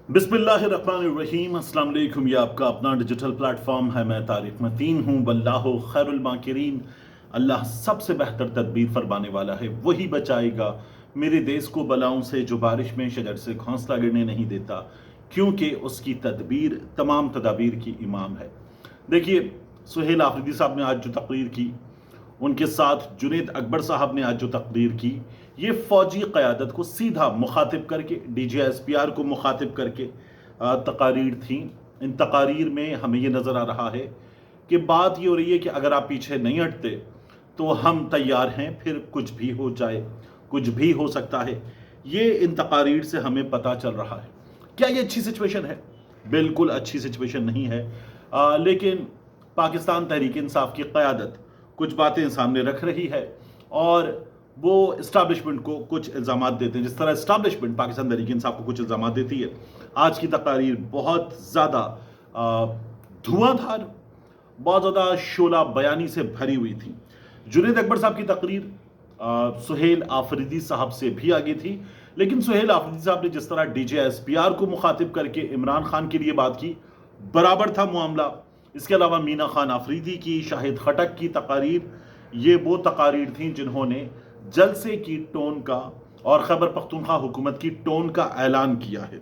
बिस्मिल्लाहिर्रहमानिर्रहीम। अस्सलाम वालेकुम। ये आपका अपना डिजिटल प्लेटफॉर्म है। मैं तारिक मतीन हूँ। वल्लाहु खैरुल माकिरीन। अल्लाह सबसे बेहतर तदबीर फरमाने वाला है, वही बचाएगा मेरे देश को बलाओं से, जो बारिश में शजर से घोंसला गिरने नहीं देता, क्योंकि उसकी तदबीर तमाम तदाबीर की इमाम है। देखिए, सुहेल आफरीदी साहब ने आज जो तकरीर की, उनके साथ जुनेद अकबर साहब ने आज जो तकरीर की, ये फौजी क़यादत को सीधा मुखातिब करके, DGSPR को मुखातिब करके तकारीर थी। इन तकारीर में हमें ये नज़र आ रहा है कि बात ये हो रही है कि अगर आप पीछे नहीं हटते तो हम तैयार हैं, फिर कुछ भी हो जाए, कुछ भी हो सकता है। ये इन तकारीर से हमें पता चल रहा है। क्या ये अच्छी सिचुएशन है? बिल्कुल अच्छी सिचुएशन नहीं है। लेकिन पाकिस्तान तहरीक इंसाफ की क़यादत कुछ बातें सामने रख रही है और वो इस्टाब्लिशमेंट को कुछ इल्ज़ामात देते हैं, जिस तरह इस्टाब्लिशमेंट पाकिस्तान तहरीक इंसाफ को कुछ इल्ज़ामात देती है। आज की तकारीर बहुत ज़्यादा धुआंधार, बहुत ज़्यादा शोला बयानी से भरी हुई थी। जुनेद अकबर साहब की तकरीर सुहेल आफरीदी साहब से भी आगे थी, लेकिन सुहेल आफरीदी साहब ने जिस तरह DGSPR को मुखातिब करके इमरान खान के लिए बात की, बराबर था मामला। इसके अलावा मीना खान आफरीदी की, शाहिद खटक की तकारीर, ये वो तकारीर थी जिन्होंने जलसे की टोन का और खैबर पख्तूनख्वा हुकूमत की टोन का ऐलान किया है।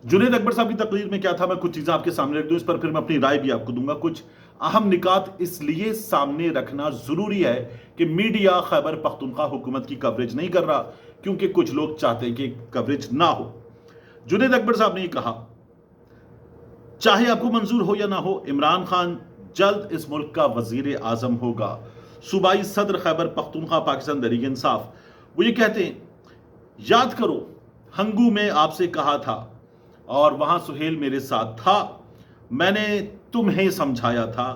जुनेद अकबर साहब की तकरीर में क्या था, मैं कुछ चीज़ें आपके सामने रख दूं, इस पर फिर मैं अपनी राय भी आपको दूंगा। कुछ अहम निकात इसलिए सामने रखना ज़रूरी है कि मीडिया खैबर पख्तूनख्वा हुकूमत की कवरेज नहीं कर रहा, क्योंकि कुछ लोग चाहते हैं कि कवरेज ना हो। जुनेद अकबर साहब ने ये कहा, चाहे आपको मंजूर हो या ना हो, इमरान खान जल्द इस मुल्क का वजीर आजम होगा। सूबाई सदर खैबर पख्तूनख्वा पाकिस्तान तहरीक इंसाफ, वो ये कहते हैं, याद करो हंगू में आपसे कहा था और वहां सुहेल मेरे साथ था, मैंने तुम्हें समझाया था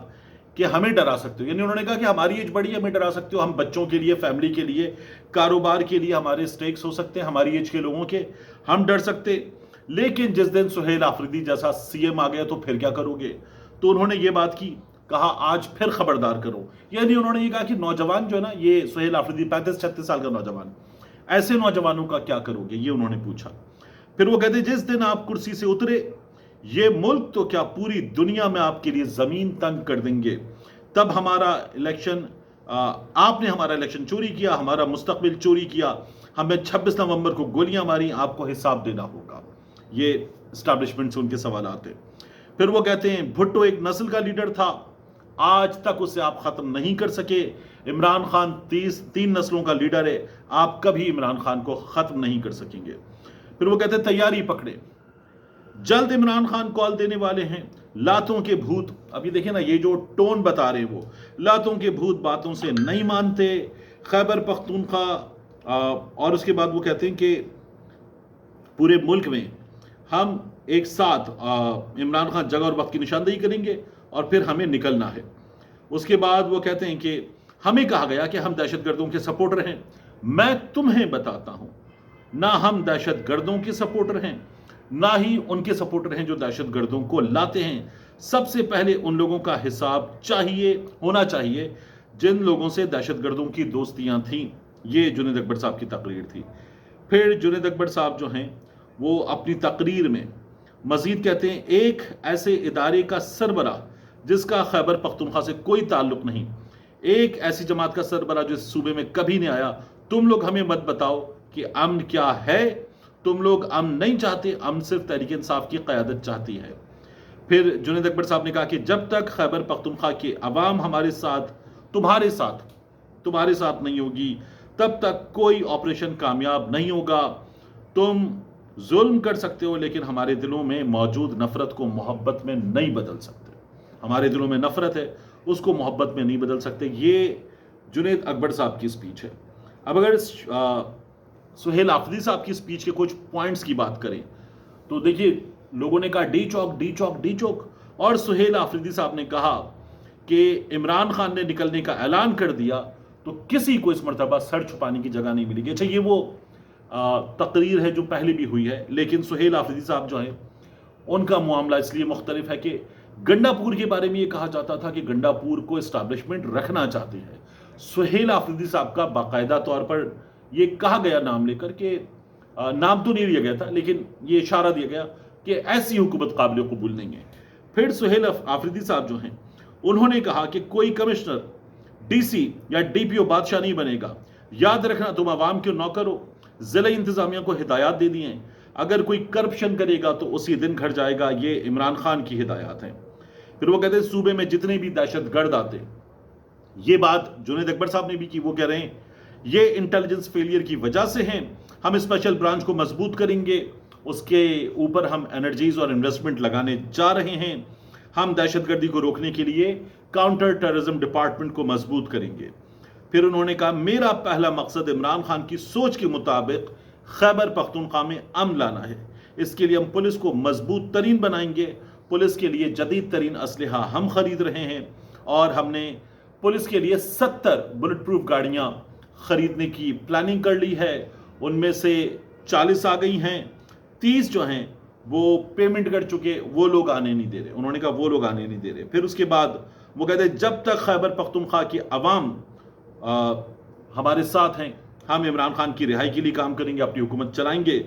कि हमें डरा सकते हो। यानी उन्होंने कहा कि हमारी एज बड़ी है, हमें डरा सकते हो, हम बच्चों के लिए, फैमिली के लिए, कारोबार के लिए हमारे स्टेक्स हो सकते हैं, हमारी एज के लोगों के, हम डर सकते। लेकिन जिस दिन सुहेल आफरीदी जैसा CM आ गया तो फिर क्या करोगे? तो उन्होंने ये बात की, कहा आज फिर खबरदार करो। यानी उन्होंने ये कहा कि नौजवान जो है ना, ये सुहेल आफरीदी 35-36 साल का नौजवान, ऐसे नौजवानों का क्या करोगे, ये उन्होंने पूछा। फिर वो कहते, जिस दिन आप कुर्सी से उतरे, ये मुल्क तो क्या पूरी दुनिया में आपके लिए जमीन तंग कर देंगे। तब हमारा इलेक्शन, आपने हमारा इलेक्शन चोरी किया, हमारा मुस्तकबिल चोरी किया, हमें 26 नवंबर को गोलियां मारी, आपको हिसाब देना होगा। ये इस्टेब्लिशमेंट से उनके सवाल आते। फिर वो कहते हैं, भुट्टो एक नस्ल का लीडर था, आज तक उसे आप खत्म नहीं कर सके। इमरान खान 3 नस्लों का लीडर है, आप कभी इमरान खान को खत्म नहीं कर सकेंगे। फिर वो कहते हैं, तैयारी पकड़े, जल्द इमरान खान कॉल देने वाले हैं। लातों के भूत, अभी देखिए ना, ये जो टोन बता रहे हैं, वो लातों के भूत बातों से नहीं मानते। खैबर पख्तूनख्वा, और उसके बाद वो कहते हैं कि पूरे मुल्क में हम एक साथ इमरान खान जगह और वक्त की निशानदेही करेंगे और फिर हमें निकलना है। उसके बाद वो कहते हैं कि हमें कहा गया कि हम दहशतगर्दों के सपोर्टर हैं। मैं तुम्हें बताता हूं, ना हम दहशतगर्दों के सपोर्टर हैं, ना ही उनके सपोर्टर हैं जो दहशतगर्दों को लाते हैं। सबसे पहले उन लोगों का हिसाब होना चाहिए जिन लोगों से दहशतगर्दों की दोस्तियां थीं। ये जुनेद अकबर साहब की तकरीर थी। फिर जुनेद अकबर साहब जो हैं, वो अपनी तकरीर में मजीद कहते हैं, एक ऐसे इदारे का सरबराह जिसका खैबर पख्तूनख्वा से कोई ताल्लुक नहीं, एक ऐसी जमात का सरबराह जो इस सूबे में कभी नहीं आया, तुम लोग हमें मत बताओ कि अमन क्या है। तुम लोग अमन नहीं चाहते, अमन सिर्फ तहरीक इंसाफ की क़यादत चाहती है। फिर जुनेद अकबर साहब ने कहा कि जब तक खैबर पख्तूनख्वा की अवाम हमारे साथ, तुम्हारे साथ नहीं होगी, तब तक कोई ऑपरेशन कामयाब नहीं होगा। तुम जुल्म कर सकते हो, लेकिन हमारे दिलों में मौजूद नफरत को मोहब्बत में नहीं बदल सकते। हमारे दिलों में नफरत है, उसको मोहब्बत में नहीं बदल सकते। ये जुनेद अकबर साहब की स्पीच है। अब अगर सुहेल आफरीदी साहब की स्पीच के कुछ पॉइंट्स की बात करें तो देखिए, लोगों ने कहा डी चौक, और सुहेल आफरीदी साहब ने कहा कि इमरान खान ने निकलने का ऐलान कर दिया तो किसी को इस मरतबा सर छुपाने की जगह नहीं मिलेगी। अच्छा, ये वो तकरीर है जो पहले भी हुई है, लेकिन सुहेल आफरीदी साहब जो है, उनका मामला इसलिए मुख्तलिफ है कि गंडापुर के बारे में ये कहा जाता था कि गंडापुर को इस्टेब्लिशमेंट रखना चाहती है। सुहेल आफरीदी साहब का बाकायदा तौर पर ये कहा गया, नाम लेकर के, नाम तो नहीं दिया गया था, लेकिन ये इशारा दिया गया کہ ایسی حکومت قابل قبول نہیں ہے۔ پھر سہیل آفریدی صاحب جو ہیں انہوں نے کہا کہ کوئی کمشنر ڈی سی یا ڈی پی او بادشاہ نہیں بنے گا، یاد رکھنا تم عوام کے نوکر ہو۔ ضلعی انتظامیہ کو ہدایات دے دی ہیں، اگر کوئی کرپشن کرے گا تو اسی دن گھر جائے گا، یہ عمران خان کی ہدایات ہیں۔ پھر وہ کہتے ہیں صوبے میں جتنے بھی دہشت گرد آتے، یہ بات جنید اکبر صاحب نے بھی کی، وہ کہہ رہے ہیں یہ انٹیلیجنس فیلئر کی وجہ سے ہیں، ہم اسپیشل برانچ کو مضبوط کریں گے، اس کے اوپر ہم انرجیز اور انویسٹمنٹ لگانے جا رہے ہیں، ہم دہشت گردی کو روکنے کے لیے کاؤنٹر ٹیررزم ڈپارٹمنٹ کو مضبوط کریں گے۔ پھر انہوں نے کہا میرا پہلا مقصد عمران خان کی سوچ کے مطابق خیبر پختونخوا میں امن لانا ہے، اس کے لیے ہم پولیس کو مضبوط ترین بنائیں گے، پولیس کے لیے جدید ترین اسلحہ ہم خرید رہے ہیں، اور ہم نے پولیس کے لیے 70 بلٹ پروف گاڑیاں خریدنے کی پلاننگ کر لی ہے، ان میں سے 40 آ گئی ہیں، 30 جو ہیں وہ پیمنٹ کر چکے، وہ لوگ آنے نہیں دے رہے۔ انہوں نے کہا وہ لوگ آنے نہیں دے رہے۔ پھر اس کے بعد وہ کہتے ہیں جب تک خیبر پختونخوا کی عوام ہمارے ساتھ ہیں، ہم عمران خان کی رہائی کے لیے کام کریں گے، اپنی حکومت چلائیں گے،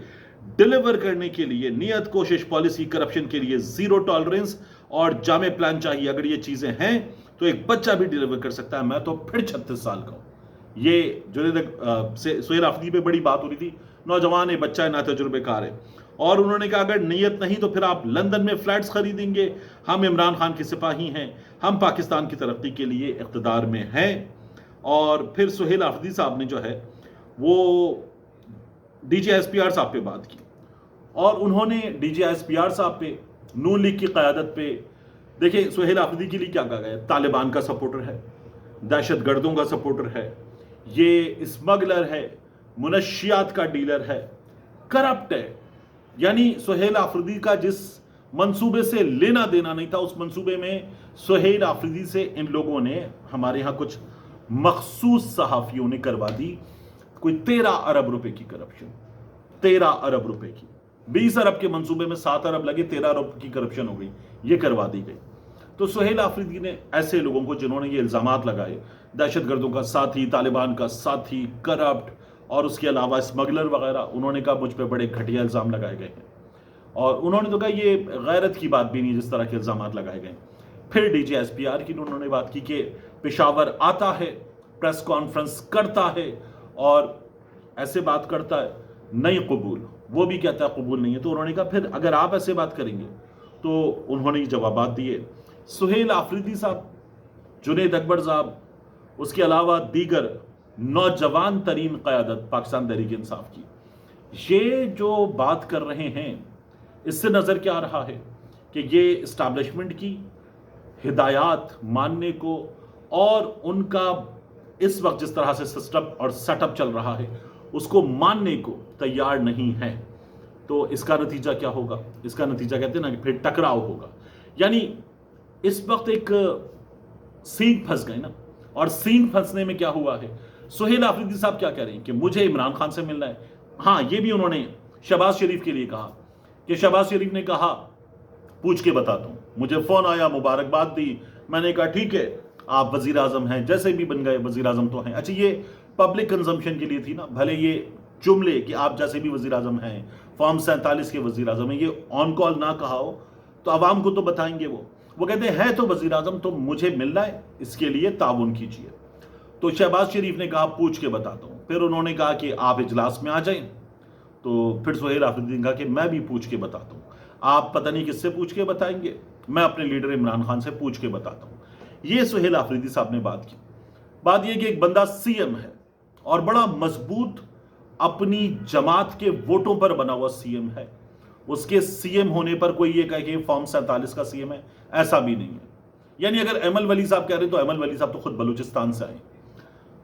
ڈیلیور کرنے کے لیے نیت، کوشش، پالیسی، کرپشن کے لیے زیرو ٹالرنس اور جامع پلان چاہیے۔ اگر یہ چیزیں ہیں تو ایک بچہ بھی ڈیلیور کر سکتا ہے، میں تو پھر 36 سال کا ہوں۔ یہ سہیل آفریدی پہ بڑی بات ہو رہی تھی، نوجوان ہے، بچہ ہے، نا تجربے کار ہے، اور انہوں نے کہا اگر نیت نہیں تو پھر آپ لندن میں فلیٹس خریدیں گے، ہم عمران خان کے سپاہی ہیں، ہم پاکستان کی ترقی کے لیے اقتدار میں ہیں۔ اور پھر سہیل آفریدی صاحب نے جو ہے وہ D G S P R صاحب پہ بات کی، اور انہوں نے D G S P R صاحب پہ نون لیگ کی قیادت پہ، دیکھیں سہیل آفریدی کے لیے کیا کہا گیا، طالبان کا سپورٹر ہے، دہشت گردوں کا سپورٹر ہے، یہ اسمگلر ہے، منشیات کا ڈیلر ہے، کرپٹ ہے۔ یعنی سہیل آفریدی کا جس منصوبے سے لینا دینا نہیں تھا، اس منصوبے میں سہیل آفریدی سے ان لوگوں نے، ہمارے ہاں کچھ مخصوص صحافیوں نے کروا دی کوئی 13 ارب روپے کی کرپشن، 13 ارب روپے کی، 20 ارب کے منصوبے میں 7 ارب لگے، 13 ارب کی کرپشن ہو گئی، یہ کروا دی گئی۔ تو سہیل آفریدی نے ایسے لوگوں کو جنہوں نے یہ الزامات لگائے، دہشت گردوں کا ساتھی، طالبان کا ساتھی، کرپٹ، اور اس کے علاوہ اسمگلر وغیرہ، انہوں نے کہا مجھ پہ بڑے گھٹیا الزام لگائے گئے ہیں، اور انہوں نے تو کہا یہ غیرت کی بات بھی نہیں جس طرح کے الزامات لگائے گئے۔ پھر D G S P R کی انہوں نے بات کی کہ پشاور آتا ہے، پریس کانفرنس کرتا ہے اور ایسے بات کرتا ہے، نہیں قبول، وہ بھی کہتا ہے قبول نہیں ہے۔ تو انہوں نے کہا پھر اگر آپ ایسے بات کریں گے، تو انہوں نے جوابات دیے۔ سہیل آفریدی صاحب، جنید اکبر صاحب، اس کے علاوہ دیگر نوجوان ترین قیادت پاکستان تحریک انصاف کی، یہ جو بات کر رہے ہیں، اس سے نظر کیا آ رہا ہے کہ یہ اسٹیبلشمنٹ کی ہدایات ماننے کو، اور ان کا اس وقت جس طرح سے سسٹم اور سیٹ اپ چل رہا ہے اس کو ماننے کو تیار نہیں ہے۔ تو اس کا نتیجہ کیا ہوگا؟ اس کا نتیجہ کہتے ہیں نا کہ پھر ٹکراؤ ہوگا۔ یعنی اس وقت ایک سین پھنس گئے نا، اور سین پھنسنے میں کیا ہوا ہے، سہیل آفریدی صاحب کیا کہہ رہے ہیں کہ مجھے عمران خان سے ملنا ہے۔ ہاں، یہ بھی انہوں نے شہباز شریف کے لیے کہا کہ شہباز شریف نے کہا پوچھ کے بتاتا ہوں، مجھے فون آیا، مبارکباد دی، میں نے کہا ٹھیک ہے آپ وزیر اعظم ہیں، جیسے بھی بن گئے وزیر اعظم تو ہیں۔ اچھا، یہ پبلک کنزمپشن کے لیے تھی نا، بھلے یہ جملے کہ آپ جیسے بھی وزیر اعظم ہیں، فارم 47 کے وزیر اعظم ہیں، یہ آن کال نہ کہا ہو تو عوام کو تو بتائیں گے۔ وہ کہتے ہیں تو وزیر اعظم، تو مجھے ملنا ہے، اس کے لیے تعاون کیجیے۔ تو شہباز شریف نے کہا پوچھ کے بتاتا ہوں۔ پھر انہوں نے کہا کہ آپ اجلاس میں آ جائیں، تو پھر سہیل آفریدی نے کہا کہ میں بھی پوچھ کے بتاتا ہوں۔ آپ پتہ نہیں کس سے پوچھ کے بتائیں گے، میں اپنے لیڈر عمران خان سے پوچھ کے بتاتا ہوں۔ یہ سہیل آفریدی صاحب نے بات کی۔ بات یہ کہ ایک بندہ سی ایم ہے اور بڑا مضبوط اپنی جماعت کے ووٹوں پر بنا ہوا سی ایم ہے، اس کے سی ایم ہونے پر کوئی یہ کہے کہ فارم 47 کا سی ایم ہے، ایسا بھی نہیں ہے۔ یعنی اگر ایمل ولی صاحب کہہ رہے ہیں تو ایمل ولی صاحب تو خود بلوچستان سے آئے،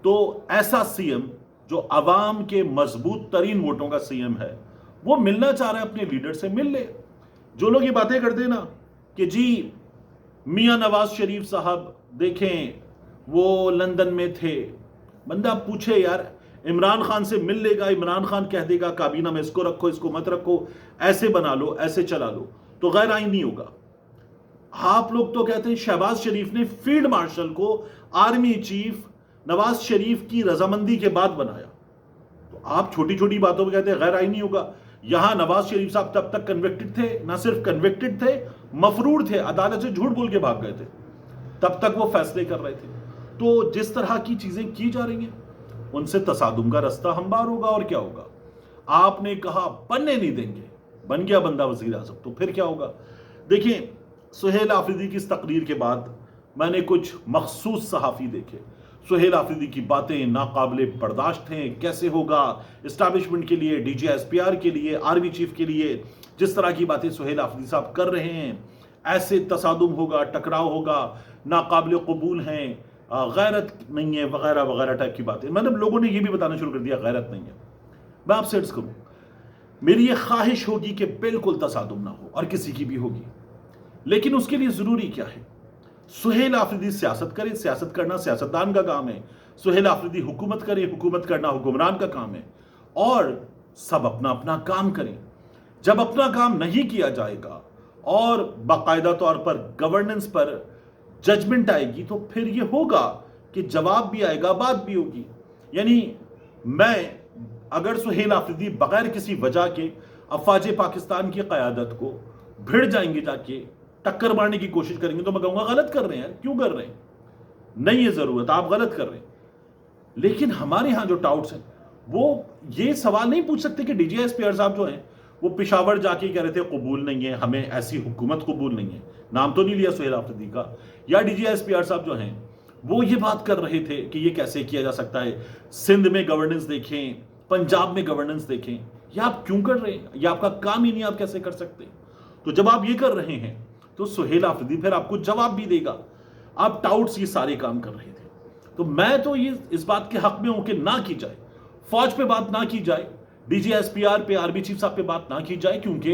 تو ایسا سی ایم جو عوام کے مضبوط ترین ووٹوں کا سی ایم ہے، وہ ملنا چاہ رہا ہے اپنے لیڈر سے، مل لے۔ جو لوگ یہ باتیں کرتے ہیں نا کہ جی میاں نواز شریف صاحب دیکھیں وہ لندن میں تھے، بندہ پوچھے یار عمران خان سے مل لے گا، عمران خان کہہ دے گا کابینہ میں اس کو رکھو، اس کو مت رکھو، ایسے بنا لو، ایسے چلا لو، تو غیر آئینی ہوگا۔ آپ لوگ تو کہتے ہیں شہباز شریف نے فیلڈ مارشل کو آرمی چیف نواز شریف کی رضامندی کے بعد بنایا، تو آپ چھوٹی چھوٹی باتوں پہ کہتے ہیں غیر آئینی ہوگا۔ यहां नवाज शरीफ साहब तब तक कन्विक्टेड थे, ना सिर्फ कन्विक्टेड थे, मफरूर थे, अदालत से झूठ बोल के भाग गए थे, तब तक वो फैसले कर रहे थे। तो जिस तरह की चीजें की जा रही हैं उनसे तसादुम का रास्ता हमवार होगा। और क्या होगा? आपने कहा बनने नहीं देंगे, बन गया बंदा वजीर आजम, तो फिर क्या होगा? देखिए, सुहेल आफरीदी की इस तकरीर के बाद मैंने कुछ मखसूस सहाफ़ी देखे। सुहेल आफरीदी की बातें नाकाबिले बर्दाश्त हैं। कैसे होगा इस्टेब्लिशमेंट के लिए, DGSPR के लिए, आर्मी चीफ के लिए, जिस तरह की बातें सुहेल आफरीदी साहब कर रहे हैं, ऐसे तसादुम होगा, टकराव होगा, नाकाबिले कबूल हैं, गैरत नहीं है, वगैरह वगैरह टाइप की बातें। मतलब लोगों ने ये भी बताना शुरू कर दिया गैरत नहीं है। मैं आपसे अर्ज करूं, मेरी ये ख्वाहिश होगी कि बिल्कुल तसादुम ना हो, और किसी की भी होगी, लेकिन उसके लिए जरूरी क्या है? सुहेल आफरीदी सियासत करे, सियासत करना सियासतदान का काम है। सुहेल आफरीदी हुकूमत करे, हुकूमत करना हुक्मरान का काम है। और सब अपना अपना काम करें। जब अपना काम नहीं किया जाएगा और बाकायदा तौर पर गवर्नेंस पर जजमेंट आएगी, तो फिर ये होगा कि जवाब भी आएगा, बात भी होगी। यानी मैं अगर सुहेल आफरीदी बगैर किसी वजह के अफवाज पाकिस्तान की क़यादत को भिड़ जाएंगे, जाके टक्कर मारने की कोशिश करेंगे, तो मैं कहूंगा गलत कर रहे हैं यार, क्यों कर रहे हैं, नहीं है जरूरत, आप गलत कर रहे हैं। लेकिन हमारे यहां जो टाउट्स हैं वो ये सवाल नहीं पूछ सकते कि DGSPR साहब जो हैं वो पिशावर जाके कह रहे थे कबूल नहीं है, हमें ऐसी हुकूमत कबूल नहीं है, नाम तो नहीं लिया सुहेल आफरीदी का, या DGSPR साहब जो हैं वो ये बात कर रहे थे कि ये कैसे किया जा सकता है, सिंध में गवर्नेंस देखें, पंजाब में गवर्नेंस देखें। ये आप क्यों कर रहे हैं? ये आपका काम ही नहीं, आप कैसे कर सकते? तो जब आप ये कर रहे हैं तो सुहेल आफरीदी फिर आपको जवाब भी देगा। आप टाउट्स ये सारे काम कर रहे थे, तो मैं तो ये इस बात के हक में हूं कि ना की जाए, फौज पे बात ना की जाए, DGSPR पे, आर्मी चीफ साहब पे बात ना की जाए, क्योंकि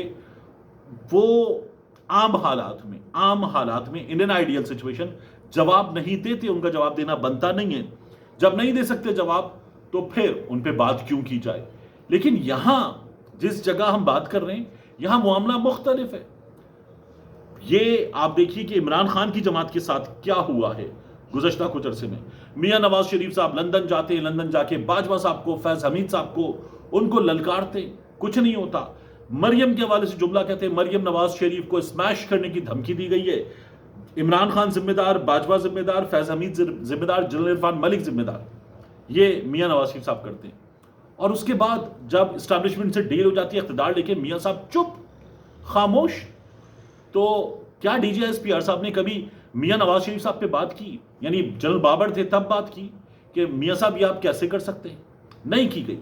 वो आम हालात में इंडियन आइडियल सिचुएशन जवाब नहीं देते, उनका जवाब देना बनता नहीं है। जब नहीं दे सकते जवाब, तो फिर उन पे बात क्यों की जाए? लेकिन यहां जिस जगह हम बात कर रहे हैं, यहां मामला मुख्तलिफ है। ये आप देखिए कि इमरान खान की जमात के साथ क्या हुआ है गुज़श्ता कुछ अरसे में। मियां नवाज शरीफ साहब लंदन जाते, लंदन जाके बाजवा साहब को, फैज हमीद साहब को, उनको ललकारते, कुछ नहीं होता। मरियम के हवाले से जुमला कहते, मरियम नवाज शरीफ को स्मैश करने की धमकी दी गई है। इमरान खान जिम्मेदार, बाजवा जिम्मेदार, फैज हमीद जिम्मेदार, जनरल इरफान मलिक जिम्मेदार, ये मियां नवाज शरीफ साहब करते हैं। और उसके बाद जब इस्टेब्लिशमेंट से डील हो जाती है, इख्तिदार लेके मियां साहब चुप, खामोश। तो क्या DGSPR साहब ने कभी मियां नवाज शरीफ साहब पे बात की? यानी जनरल बाबर थे तब बात की कि मियां साहब ये आप कैसे कर सकते हैं? नहीं की गई।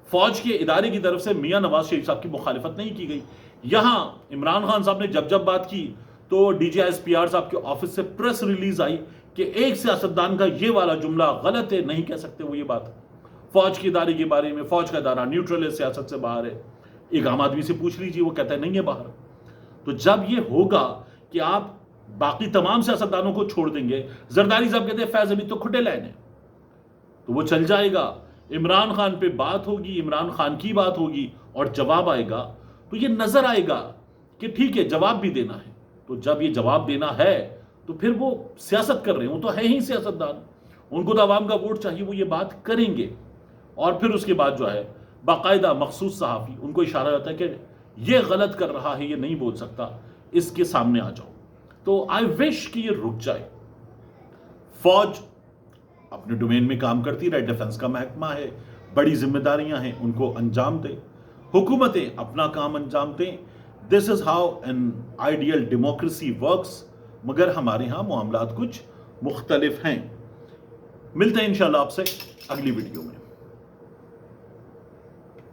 फौज के इदारे की तरफ से मियां नवाज शरीफ साहब की मुखालिफत नहीं की गई। यहां इमरान खान साहब ने जब बात की तो DGSPR साहब के ऑफिस से प्रेस रिलीज आई कि एक सियासतदान का ये वाला जुमला गलत है, नहीं कह सकते वो ये बात फौज के इदारे के बारे में। फौज का इदारा न्यूट्रल है, सियासत से बाहर है। एक आम आदमी से पूछ लीजिए, वो कहता है नहीं है बाहर। तो जब ये होगा कि आप बाकी तमाम सियासतदानों को छोड़ देंगे, जरदारी साहब कहते हैं फैज हमीद तो खुटे लाइन है, तो वो चल जाएगा, इमरान खान पे बात होगी, इमरान खान की बात होगी और जवाब आएगा, तो ये नजर आएगा कि ठीक है जवाब भी देना है। तो जब ये जवाब देना है तो फिर वो सियासत कर रहे हैं, वो तो है ही सियासतदान, उनको तो आवाम का वोट चाहिए, वो ये बात करेंगे। और फिर उसके बाद जो है बाकायदा मखसूस सहाफ़ी उनको इशारा रहता है कि ये गलत कर रहा है, ये नहीं बोल सकता, इसके सामने आ जाओ। तो आई विश कि ये रुक जाए। फौज अपने डोमेन में काम करती रहे, डिफेंस का महकमा है, बड़ी जिम्मेदारियां हैं, उनको अंजाम दे। हुकूमतें अपना काम अंजाम दें। This is how an ideal democracy works. मगर हमारे यहां मामलात कुछ मुख्तलिफ हैं। मिलते हैं इंशाल्लाह आपसे अगली वीडियो में।